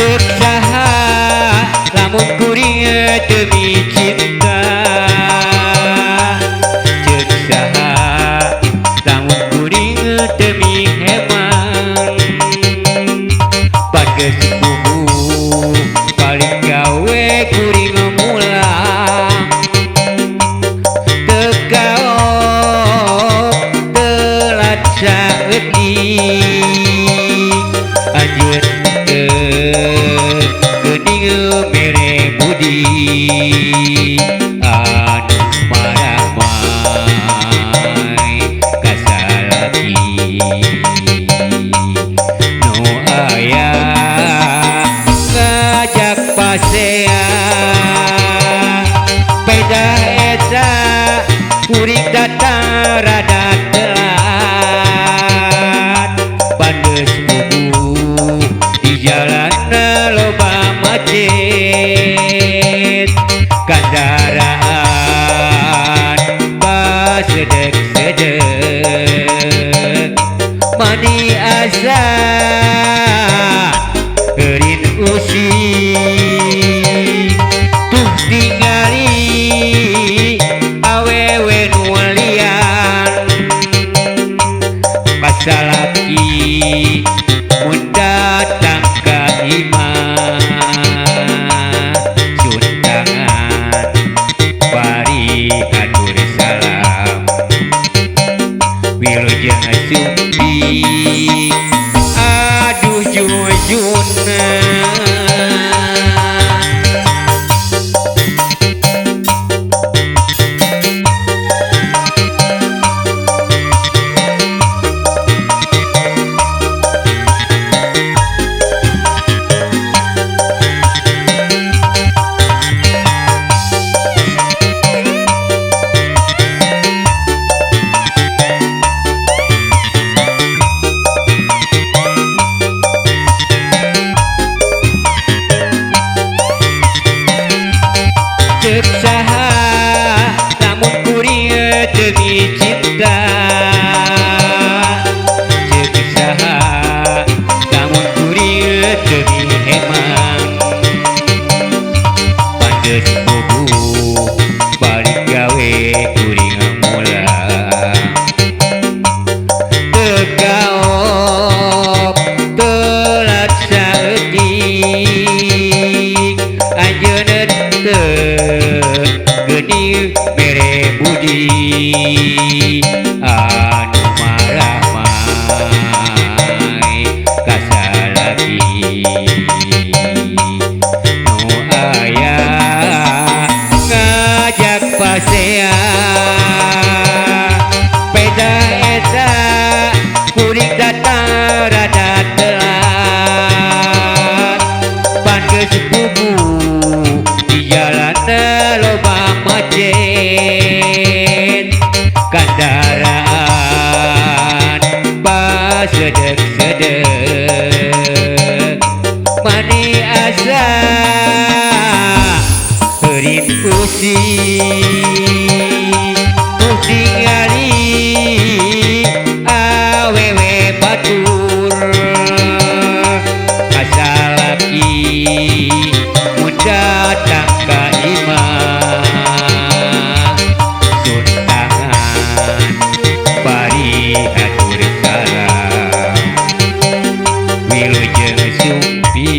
Cek saha lamun kuring demi cinta, cek saha lamun kuring demi heman. Pada sepupu paling gawe kuring mulang, tekaok telat saeutik anjeun geuning mere budi anu maramai kasalaki nu aya ngajak pasea peda eta kuring datang rada telat pandeus bubu di jalan loba macet kendaraan basedek-sedek mani asa geurin usik tuh tingali awewe nu lian kasalaki mun datang ka imah suntangan bari atur salam wilujeng sumpi aduh jujuna. Cek saha lamun kuring demi cinta, cek saha lamun kuring demi heman. Pandeus bubu balik gawe kuring mulang, tekaok telat saeutik anjeun geuning mere budi anu maramai kasalaki nu aya ngajak pasea peda eta kuring datang rada telat pangeus bubu di jalan loba macet kendaraan basedek-sedek mani asa geurin usik tuh tingali awewe batur kasalaki mun datang ka imah suntangan bari atur salam wilujeng sumpi